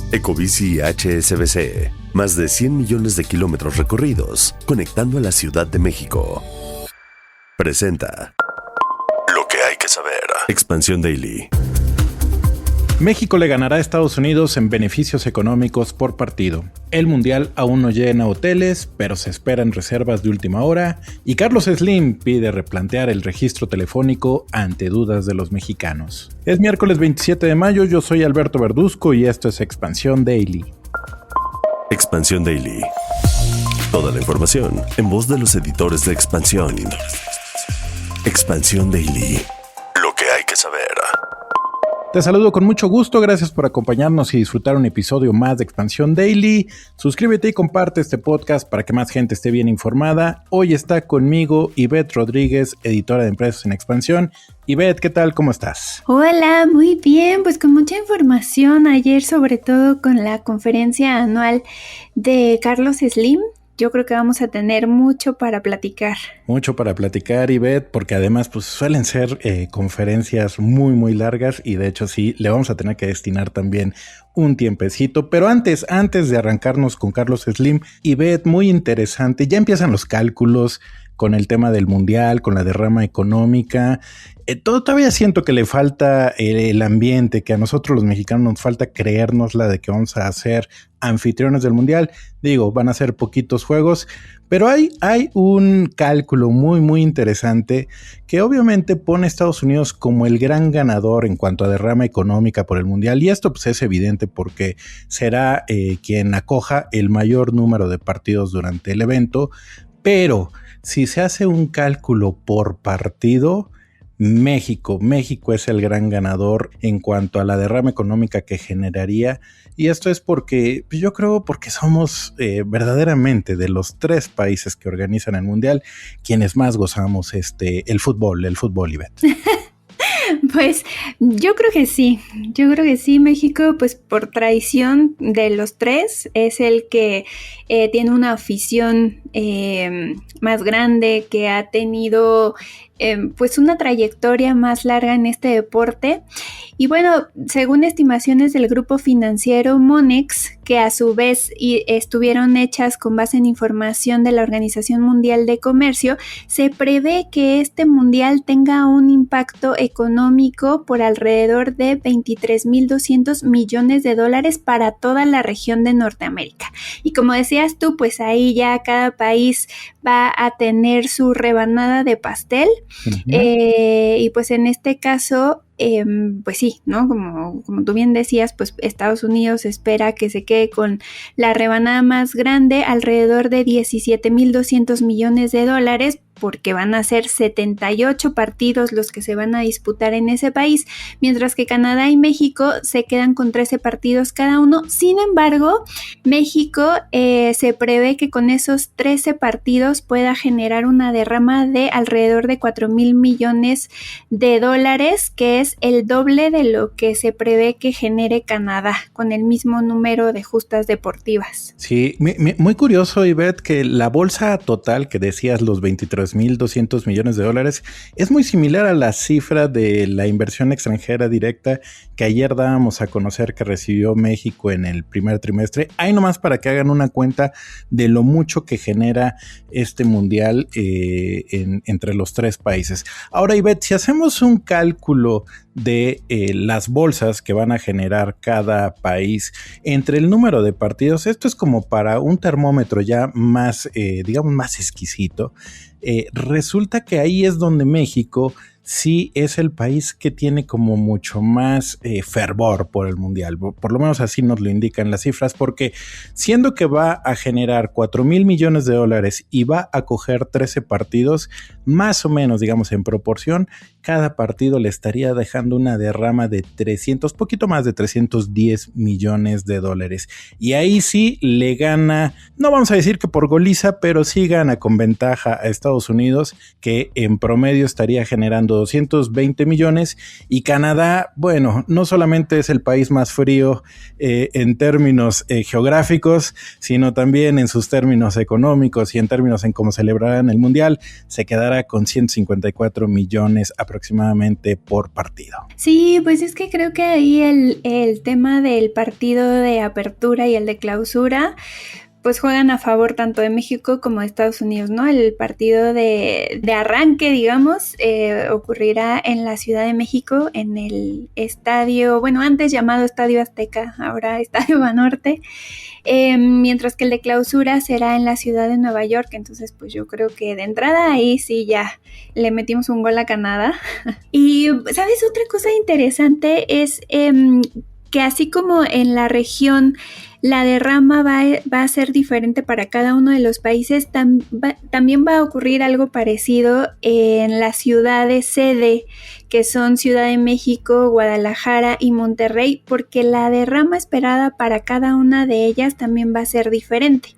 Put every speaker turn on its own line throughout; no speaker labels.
Ecobici HSBC, más de 100 millones de kilómetros recorridos, conectando a la Ciudad de México. Presenta lo que hay que saber. Expansión Daily.
México le ganará a Estados Unidos en beneficios económicos por partido. El Mundial aún no llena hoteles, pero se esperan reservas de última hora. Y Carlos Slim pide replantear el registro telefónico ante dudas de los mexicanos. Es miércoles 27 de mayo, yo soy Alberto Verduzco y esto es Expansión Daily.
Expansión Daily. Toda la información en voz de los editores de Expansión. Expansión Daily. Lo que hay que saber.
Te saludo con mucho gusto, gracias por acompañarnos y disfrutar un episodio más de Expansión Daily. Suscríbete y comparte este podcast para que más gente esté bien informada. Hoy está conmigo Ivette Rodríguez, editora de Empresas en Expansión. Ivette, ¿qué tal? ¿Cómo estás?
Hola, muy bien, pues con mucha información ayer, sobre todo con la conferencia anual de Carlos Slim. Yo creo que vamos a tener mucho para platicar.
Mucho para platicar, Ivette, porque además pues suelen ser conferencias muy largas y de hecho sí, le vamos a tener que destinar también un tiempecito. Pero antes de arrancarnos con Carlos Slim, Ivette, muy interesante, ya empiezan los cálculos con el tema del mundial, con la derrama económica. Todavía siento que le falta el ambiente, que a nosotros los mexicanos nos falta creérnosla de que vamos a ser anfitriones del mundial. Digo, van a ser poquitos juegos, pero hay un cálculo muy interesante que obviamente pone a Estados Unidos como el gran ganador en cuanto a derrama económica por el mundial. Y esto pues es evidente porque será quien acoja el mayor número de partidos durante el evento, pero si se hace un cálculo por partido, México es el gran ganador en cuanto a la derrama económica que generaría, y esto es porque yo creo porque somos verdaderamente de los 3 países que organizan el mundial quienes más gozamos el fútbol, Ivette.
Pues yo creo que sí, México pues por tradición de los 3 es el que tiene una afición más grande, que ha tenido pues una trayectoria más larga en este deporte. Y bueno, según estimaciones del grupo financiero Monex, que a su vez estuvieron hechas con base en información de la Organización Mundial de Comercio, se prevé que este mundial tenga un impacto económico por alrededor de $23,200 millones para toda la región de Norteamérica. Y como decías tú, pues ahí ya cada país va a tener su rebanada de pastel. Uh-huh. Y pues en este caso, pues sí, ¿no? Como tú bien decías, pues Estados Unidos espera que se quede con la rebanada más grande, alrededor de $17,200 millones, porque van a ser 78 partidos los que se van a disputar en ese país, mientras que Canadá y México se quedan con 13 partidos cada uno. Sin embargo, México se prevé que con esos 13 partidos pueda generar una derrama de alrededor de $4,000 millones, que es el doble de lo que se prevé que genere Canadá, con el mismo número de justas deportivas.
Sí, muy curioso, Ivette, que la bolsa total que decías, los $23,200 millones, es muy similar a la cifra de la inversión extranjera directa que ayer dábamos a conocer que recibió México en el primer trimestre. Ahí nomás para que hagan una cuenta de lo mucho que genera este mundial entre los 3 países. Ahora, Ivette, si hacemos un cálculo de las bolsas que van a generar cada país entre el número de partidos, esto es como para un termómetro ya más, digamos, más exquisito. Resulta que ahí es donde México sí es el país que tiene como mucho más fervor por el mundial, por lo menos así nos lo indican las cifras, porque siendo que va a generar $4,000 millones y va a acoger 13 partidos, más o menos, digamos en proporción, cada partido le estaría dejando una derrama de poquito más de $310 millones. Y ahí sí le gana, no vamos a decir que por goliza, pero sí gana con ventaja a Estados Unidos, que en promedio estaría generando 220 millones, y Canadá, bueno, no solamente es el país más frío en términos geográficos, sino también en sus términos económicos y en términos en cómo celebrarán el Mundial, se quedará con 154 millones aproximadamente por partido.
Sí, pues es que creo que ahí el tema del partido de apertura y el de clausura pues juegan a favor tanto de México como de Estados Unidos, ¿no? El partido de arranque, digamos, ocurrirá en la Ciudad de México, en el estadio, bueno, antes llamado Estadio Azteca, ahora Estadio Banorte, mientras que el de clausura será en la ciudad de Nueva York. Entonces, pues yo creo que de entrada ahí sí ya le metimos un gol a Canadá. Y, ¿sabes? Otra cosa interesante es que así como en la región la derrama va a ser diferente para cada uno de los países, también va a ocurrir algo parecido en las ciudades sede, que son Ciudad de México, Guadalajara y Monterrey, porque la derrama esperada para cada una de ellas también va a ser diferente.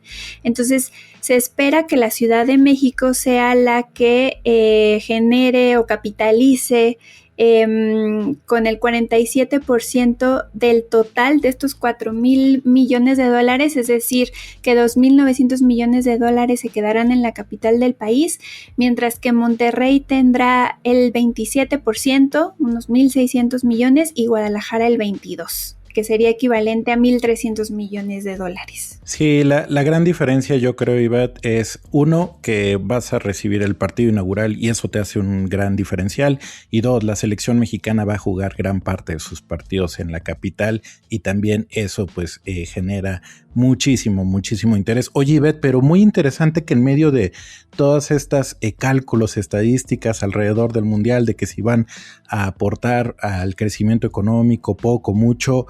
Entonces, se espera que la Ciudad de México sea la que genere o capitalice con el 47% del total de estos 4,000 millones de dólares, es decir, que 2,900 millones de dólares se quedarán en la capital del país, mientras que Monterrey tendrá el 27%, unos 1,600 millones, y Guadalajara el 22%. Que sería equivalente a 1,300 millones de dólares.
Sí, la gran diferencia, yo creo, Ivette, es uno, que vas a recibir el partido inaugural y eso te hace un gran diferencial, y dos, la selección mexicana va a jugar gran parte de sus partidos en la capital y también eso pues genera muchísimo interés. Oye, Ivette, pero muy interesante que en medio de todas estas cálculos, estadísticas alrededor del Mundial, de que si van a aportar al crecimiento económico poco, mucho,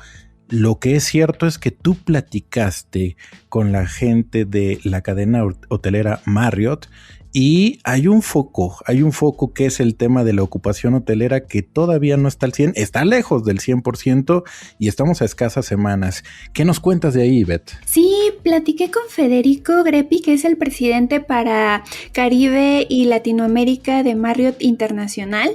lo que es cierto es que tú platicaste con la gente de la cadena hotelera Marriott y hay un foco que es el tema de la ocupación hotelera, que todavía no está al 100%, está lejos del 100% y estamos a escasas semanas. ¿Qué nos cuentas de ahí, Beth?
Sí, platiqué con Federico Greppi, que es el presidente para Caribe y Latinoamérica de Marriott Internacional,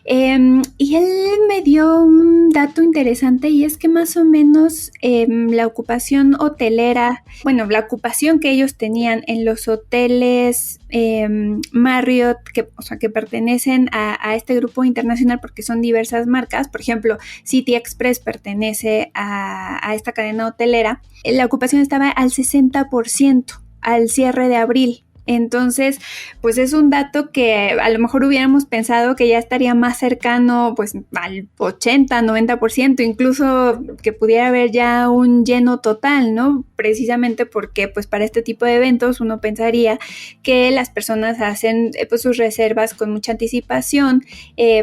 y él me dio un dato interesante, y es que más o menos la ocupación hotelera, bueno, la ocupación que ellos tenían en los hoteles Marriott, que pertenecen a este grupo internacional, porque son diversas marcas. Por ejemplo, City Express pertenece a esta cadena hotelera. La ocupación estaba al 60% al cierre de abril. Entonces, pues es un dato que a lo mejor hubiéramos pensado que ya estaría más cercano pues al 80-90%, incluso que pudiera haber ya un lleno total, ¿no? Precisamente porque pues para este tipo de eventos uno pensaría que las personas hacen pues sus reservas con mucha anticipación,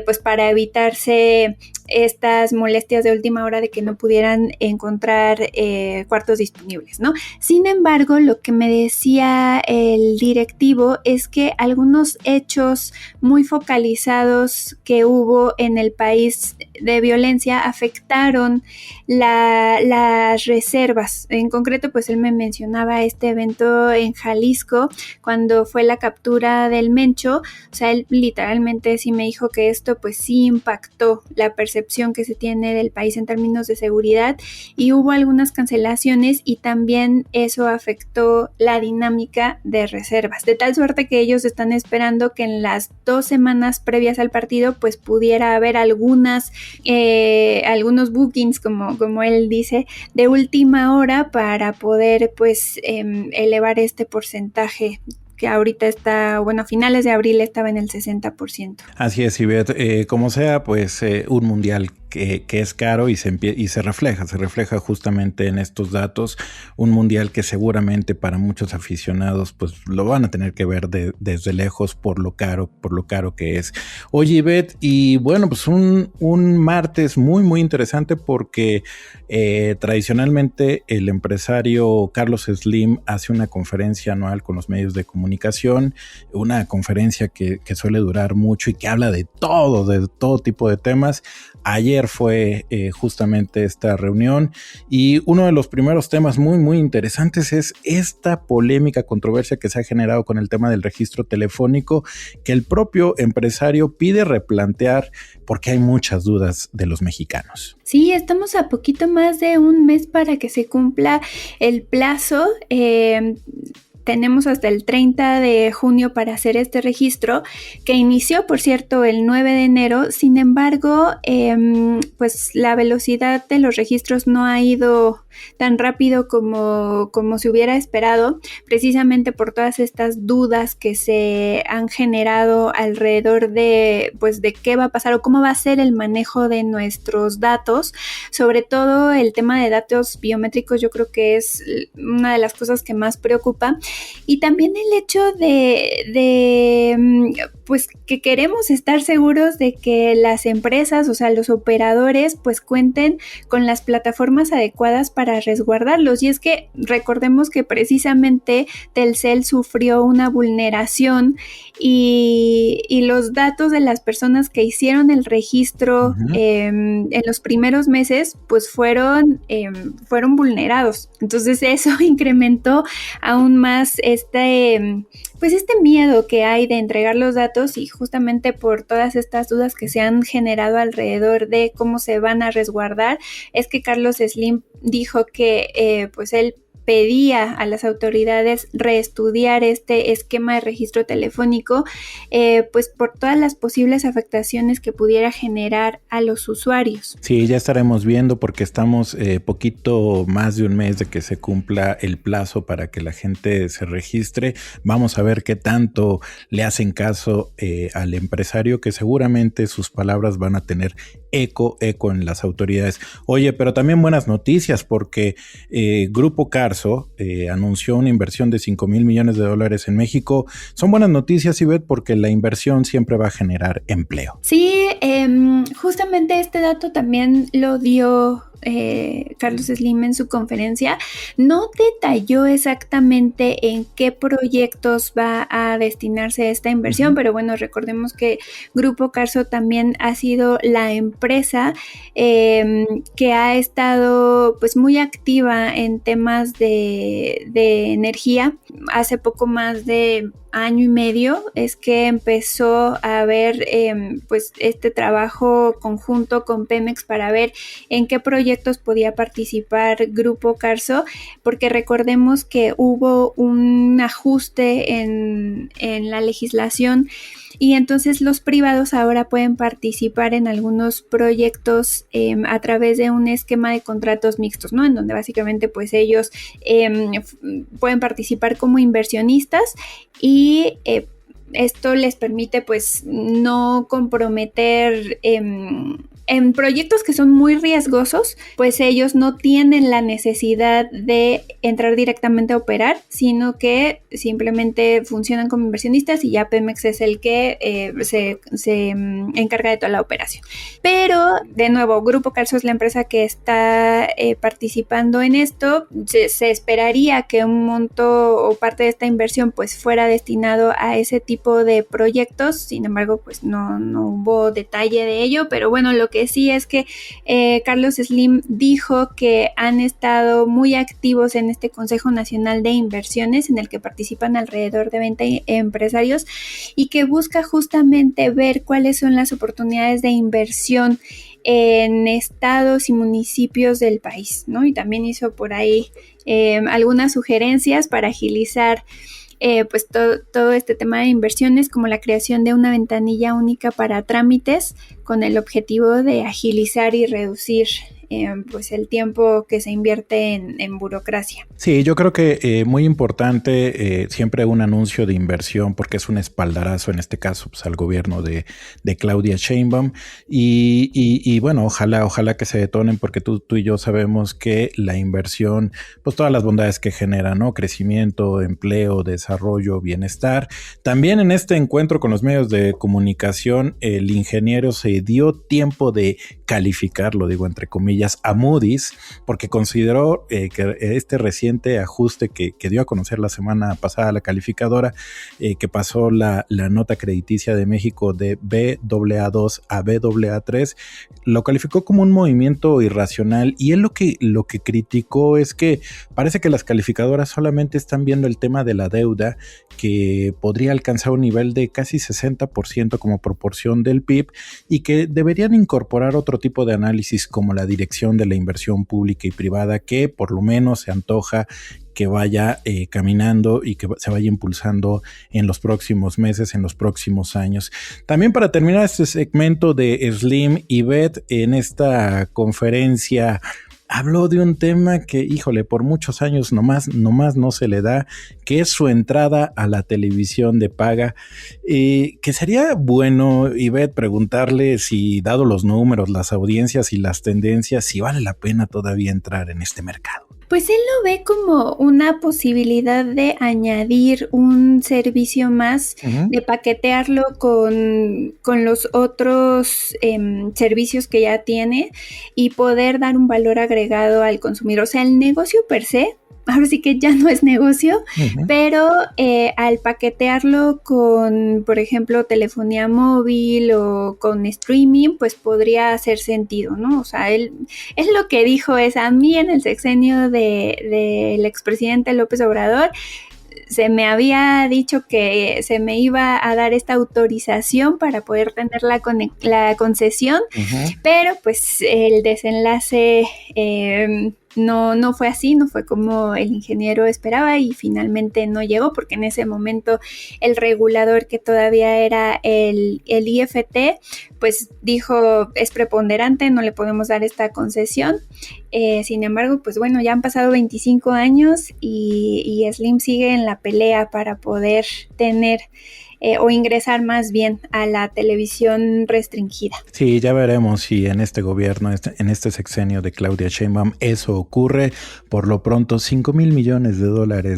pues para evitarse estas molestias de última hora de que no pudieran encontrar cuartos disponibles, ¿no? Sin embargo, lo que me decía el directivo es que algunos hechos muy focalizados que hubo en el país de violencia afectaron las reservas. En concreto, pues él me mencionaba este evento en Jalisco, cuando fue la captura del Mencho. O sea, él literalmente sí me dijo que esto pues sí impactó la percepción que se tiene del país en términos de seguridad, y hubo algunas cancelaciones, y también eso afectó la dinámica de reservas, de tal suerte que ellos están esperando que en las 2 semanas previas al partido pues pudiera haber algunos bookings, como él dice, de última hora, para poder pues elevar este porcentaje que ahorita está, bueno, a finales de abril estaba en el 60%.
Así es, Ivette, como sea, pues un mundial que es caro y se refleja justamente en estos datos, un mundial que seguramente para muchos aficionados pues lo van a tener que ver desde lejos por lo caro que es. Oye, Ivette, y bueno, pues un martes muy interesante, porque tradicionalmente el empresario Carlos Slim hace una conferencia anual con los medios de comunicación, una conferencia que suele durar mucho y que habla de todo tipo de temas. Ayer Ayer fue justamente esta reunión y uno de los primeros temas muy, muy interesantes es esta polémica controversia que se ha generado con el tema del registro telefónico, que el propio empresario pide replantear porque hay muchas dudas de los mexicanos.
Sí, estamos a poquito más de un mes para que se cumpla el plazo. Tenemos hasta el 30 de junio para hacer este registro, que inició, por cierto, el 9 de enero. Sin embargo, pues la velocidad de los registros no ha ido tan rápido como se hubiera esperado, precisamente por todas estas dudas que se han generado alrededor de, pues, de qué va a pasar o cómo va a ser el manejo de nuestros datos. Sobre todo el tema de datos biométricos, yo creo que es una de las cosas que más preocupa. Y también el hecho de pues que queremos estar seguros de que las empresas, o sea, los operadores, pues cuenten con las plataformas adecuadas para resguardarlos. Y es que recordemos que precisamente Telcel sufrió una vulneración y los datos de las personas que hicieron el registro en los primeros meses, pues fueron vulnerados. Entonces eso incrementó aún más este miedo que hay de entregar los datos, y justamente por todas estas dudas que se han generado alrededor de cómo se van a resguardar, es que Carlos Slim dijo que pues él pedía a las autoridades reestudiar este esquema de registro telefónico, pues por todas las posibles afectaciones que pudiera generar a los usuarios.
Sí, ya estaremos viendo, porque estamos poquito más de un mes de que se cumpla el plazo para que la gente se registre. Vamos a ver qué tanto le hacen caso al empresario, que seguramente sus palabras van a tener eco en las autoridades. Oye, pero también buenas noticias, porque Grupo Carso anunció una inversión de $5,000 millones en México. Son buenas noticias, Ivette, porque la inversión siempre va a generar empleo.
Sí, justamente este dato también lo dio Carlos Slim en su conferencia. No detalló exactamente en qué proyectos va a destinarse esta inversión, pero bueno, recordemos que Grupo Carso también ha sido la empresa que ha estado pues muy activa en temas de energía. Hace poco más de año y medio es que empezó a haber pues este trabajo conjunto con Pemex para ver en qué proyectos podía participar Grupo Carso, porque recordemos que hubo un ajuste en la legislación y entonces los privados ahora pueden participar en algunos proyectos a través de un esquema de contratos mixtos, ¿no? En donde básicamente pues ellos pueden participar como inversionistas y esto les permite pues no comprometer en proyectos que son muy riesgosos, pues ellos no tienen la necesidad de entrar directamente a operar, sino que simplemente funcionan como inversionistas y ya Pemex es el que se encarga de toda la operación. Pero, de nuevo, Grupo Carso es la empresa que está participando en esto. Se esperaría que un monto o parte de esta inversión pues fuera destinado a ese tipo de proyectos. Sin embargo, pues no hubo detalle de ello, pero bueno, lo que sí es que Carlos Slim dijo que han estado muy activos en este Consejo Nacional de Inversiones, en el que participan alrededor de 20 empresarios y que busca justamente ver cuáles son las oportunidades de inversión en estados y municipios del país, ¿no? Y también hizo por ahí algunas sugerencias para agilizar pues todo este tema de inversiones, como la creación de una ventanilla única para trámites con el objetivo de agilizar y reducir pues el tiempo que se invierte en burocracia.
Sí, yo creo que muy importante siempre un anuncio de inversión, porque es un espaldarazo en este caso pues, al gobierno de Claudia Sheinbaum y bueno, ojalá que se detonen, porque tú y yo sabemos que la inversión, pues todas las bondades que genera, ¿no? Crecimiento, empleo, desarrollo, bienestar. También en este encuentro con los medios de comunicación, el ingeniero se dio tiempo de calificar, lo digo entre comillas, comillas, a Moody's, porque consideró que este reciente ajuste que dio a conocer la semana pasada la calificadora, que pasó la nota crediticia de México de Baa2 a Baa3, lo calificó como un movimiento irracional, y él lo que criticó es que parece que las calificadoras solamente están viendo el tema de la deuda, que podría alcanzar un nivel de casi 60% como proporción del PIB, y que deberían incorporar otro tipo de análisis como la dirección de la inversión pública y privada, que por lo menos se antoja que vaya caminando y que se vaya impulsando en los próximos meses, en los próximos años. También, para terminar este segmento de Slim y Beth, en esta conferencia habló de un tema que, híjole, por muchos años nomás no se le da, que es su entrada a la televisión de paga. Que sería bueno, Ivette, preguntarle si, dado los números, las audiencias y las tendencias, si vale la pena todavía entrar en este mercado.
Pues él lo ve como una posibilidad de añadir un servicio más, de paquetearlo con los otros servicios que ya tiene y poder dar un valor agregado al consumidor. O sea, el negocio per se, ahora sí que ya no es negocio, pero al paquetearlo con, por ejemplo, telefonía móvil o con streaming, pues podría hacer sentido, ¿no? O sea, él lo que dijo es: a mí en el sexenio del expresidente López Obrador se me había dicho que se me iba a dar esta autorización para poder tener la concesión, pero pues el desenlace no fue así, no fue como el ingeniero esperaba, y finalmente no llegó, porque en ese momento el regulador, que todavía era el IFT, pues dijo: es preponderante, no le podemos dar esta concesión. Sin embargo, pues bueno, ya han pasado 25 años y Slim sigue en la pelea para poder tener o ingresar más bien a la televisión restringida.
Sí, ya veremos si en este gobierno, en este sexenio de Claudia Sheinbaum, eso ocurre. Por lo pronto, $5,000 millones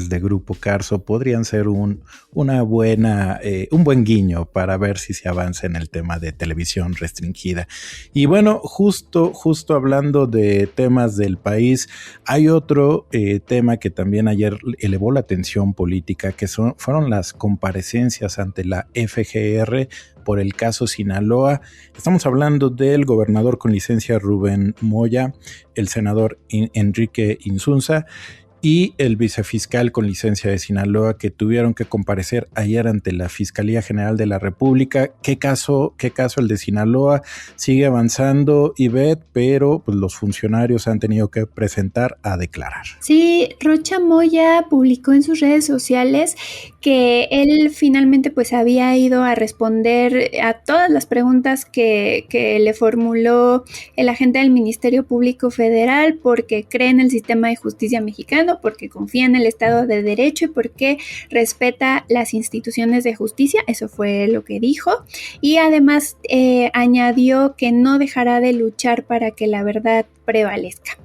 de Grupo Carso podrían ser un buen guiño para ver si se avanza en el tema de televisión restringida. Y bueno, justo hablando de temas del país, hay otro tema que también ayer elevó la atención política, que fueron las comparecencias ante la FGR por el caso Sinaloa. Estamos hablando del gobernador con licencia Rubén Moya, el senador Enrique Insunza y el vicefiscal con licencia de Sinaloa, que tuvieron que comparecer ayer ante la Fiscalía General de la República. ¿Qué caso el de Sinaloa? Sigue avanzando, Ivette, pero pues los funcionarios han tenido que presentar a declarar.
Sí, Rocha Moya publicó en sus redes sociales que él finalmente pues había ido a responder a todas las preguntas que le formuló el agente del Ministerio Público Federal, porque cree en el sistema de justicia mexicano, porque confía en el Estado de Derecho y porque respeta las instituciones de justicia. Eso fue lo que dijo, y además añadió que no dejará de luchar para que la verdad prevalezca.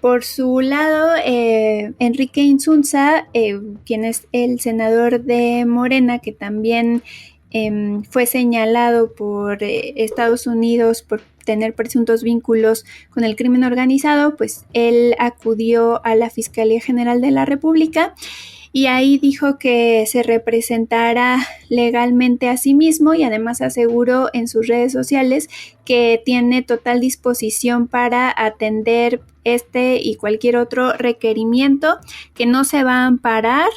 Por su lado, Enrique Insunza, quien es el senador de Morena, que también fue señalado por Estados Unidos por tener presuntos vínculos con el crimen organizado, pues él acudió a la Fiscalía General de la República y ahí dijo que se representará legalmente a sí mismo, y además aseguró en sus redes sociales que tiene total disposición para atender este y cualquier otro requerimiento, que no se va a amparar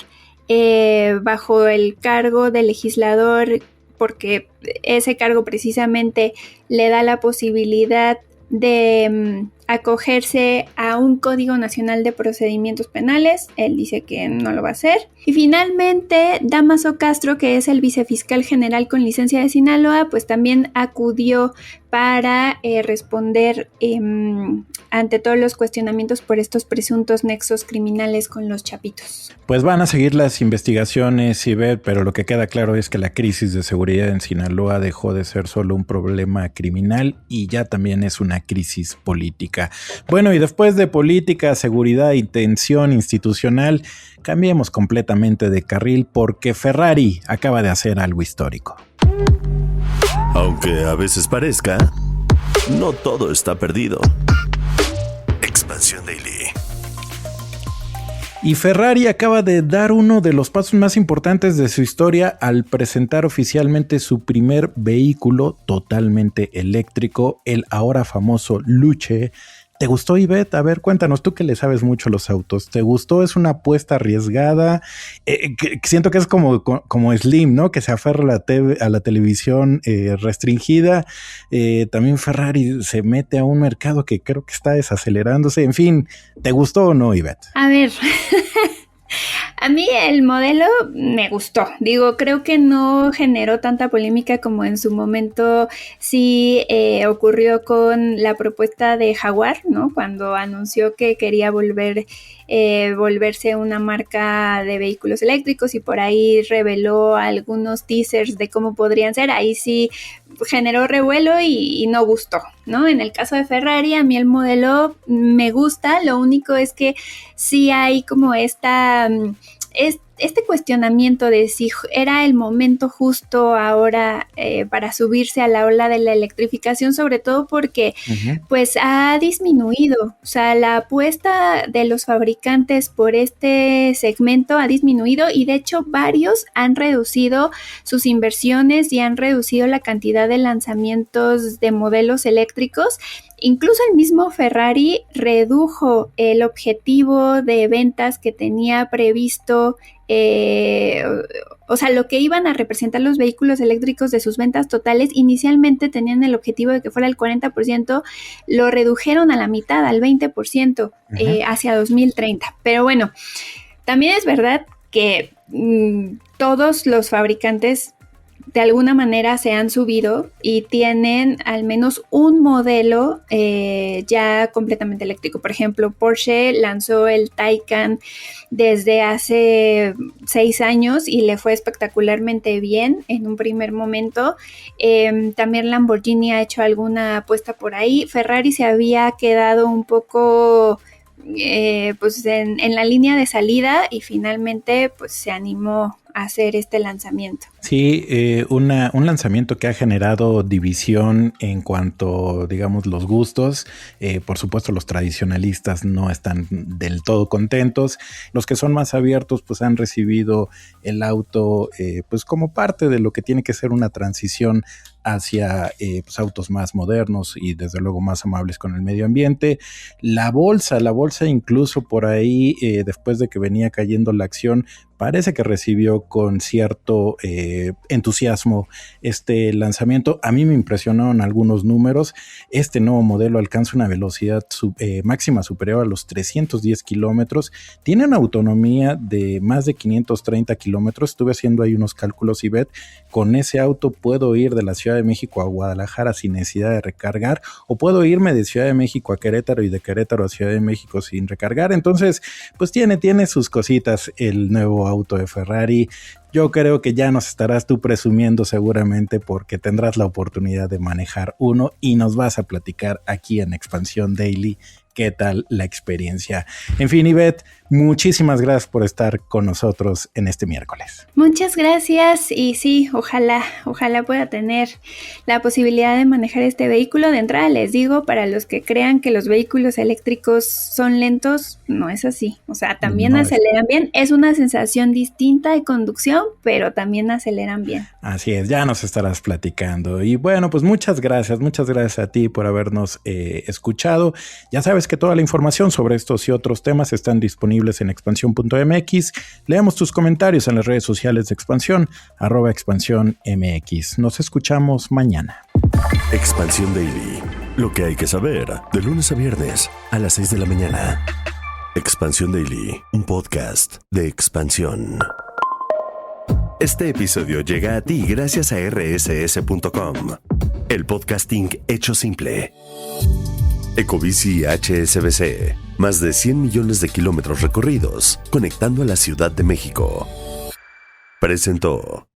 bajo el cargo de legislador, porque ese cargo precisamente le da la posibilidad de acogerse a un Código Nacional de Procedimientos Penales. Él dice que no lo va a hacer. Y finalmente, Dámaso Castro, que es el vicefiscal general con licencia de Sinaloa, pues también acudió para responder ante todos los cuestionamientos por estos presuntos nexos criminales con los Chapitos.
Pues van a seguir las investigaciones, Ivette, pero lo que queda claro es que la crisis de seguridad en Sinaloa dejó de ser solo un problema criminal y ya también es una crisis política. Bueno, y después de política, seguridad y tensión institucional, cambiemos completamente de carril, porque Ferrari acaba de hacer algo histórico.
Aunque a veces parezca, no todo está perdido. Expansión Daily.
Y Ferrari acaba de dar uno de los pasos más importantes de su historia al presentar oficialmente su primer vehículo totalmente eléctrico, el ahora famoso Luce. ¿Te gustó, Ivette? A ver, cuéntanos, tú que le sabes mucho a los autos. ¿Te gustó? ¿Es una apuesta arriesgada? Siento que es como Slim, ¿no? Que se aferra a la televisión restringida. También Ferrari se mete a un mercado que creo que está desacelerándose. En fin, ¿te gustó o no, Ivette?
A ver, a mí el modelo me gustó. Digo, creo que no generó tanta polémica como en su momento sí ocurrió con la propuesta de Jaguar, ¿no? Cuando anunció que quería volverse una marca de vehículos eléctricos y por ahí reveló algunos teasers de cómo podrían ser. Ahí sí generó revuelo y no gustó, ¿no? En el caso de Ferrari, a mí el modelo me gusta. Lo único es que sí hay como este cuestionamiento de si era el momento justo ahora para subirse a la ola de la electrificación, sobre todo porque pues ha disminuido, o sea, la apuesta de los fabricantes por este segmento ha disminuido y de hecho varios han reducido sus inversiones y han reducido la cantidad de lanzamientos de modelos eléctricos. Incluso el mismo Ferrari redujo el objetivo de ventas que tenía previsto, o sea, lo que iban a representar los vehículos eléctricos de sus ventas totales. Inicialmente tenían el objetivo de que fuera el 40%, lo redujeron a la mitad, al 20%, hacia 2030. Pero bueno, también es verdad que todos los fabricantes de alguna manera se han subido y tienen al menos un modelo ya completamente eléctrico. Por ejemplo, Porsche lanzó el Taycan desde hace 6 años y le fue espectacularmente bien en un primer momento. También Lamborghini ha hecho alguna apuesta por ahí. Ferrari se había quedado un poco pues en la línea de salida y finalmente pues se animó a hacer este lanzamiento.
Sí, un lanzamiento que ha generado división en cuanto, digamos, los gustos. Por supuesto, los tradicionalistas no están del todo contentos. Los que son más abiertos, pues han recibido el auto, pues como parte de lo que tiene que ser una transición hacia pues autos más modernos y desde luego más amables con el medio ambiente. La bolsa incluso por ahí, después de que venía cayendo la acción, parece que recibió con cierto entusiasmo este lanzamiento. A mí me impresionaron algunos números. Este nuevo modelo alcanza una velocidad máxima superior a los 310 kilómetros. Tiene una autonomía de más de 530 kilómetros. Estuve haciendo ahí unos cálculos, Ivette. Con ese auto puedo ir de la Ciudad de México a Guadalajara sin necesidad de recargar, o puedo irme de Ciudad de México a Querétaro y de Querétaro a Ciudad de México sin recargar. Entonces, pues tiene sus cositas el nuevo auto de Ferrari. Yo creo que ya nos estarás tú presumiendo seguramente porque tendrás la oportunidad de manejar uno y nos vas a platicar aquí en Expansión Daily qué tal la experiencia. En fin, Ivette, muchísimas gracias por estar con nosotros en este miércoles.
Muchas gracias y sí, ojalá pueda tener la posibilidad de manejar este vehículo. De entrada les digo, para los que crean que los vehículos eléctricos son lentos, no es así. O sea, también aceleran bien. Es una sensación distinta de conducción, pero también aceleran bien.
Así es, ya nos estarás platicando. Y bueno, pues muchas gracias a ti por habernos escuchado. Ya sabes que toda la información sobre estos y otros temas están disponibles en expansión.mx. Leamos tus comentarios en las redes sociales de Expansión, @expansiónmx. Nos escuchamos mañana.
Expansión Daily. Lo que hay que saber de lunes a viernes a las 6 de la mañana. Expansión Daily, un podcast de Expansión. Este episodio llega a ti gracias a rss.com, el podcasting hecho simple. Ecobici HSBC, más de 100 millones de kilómetros recorridos, conectando a la Ciudad de México. Presentó.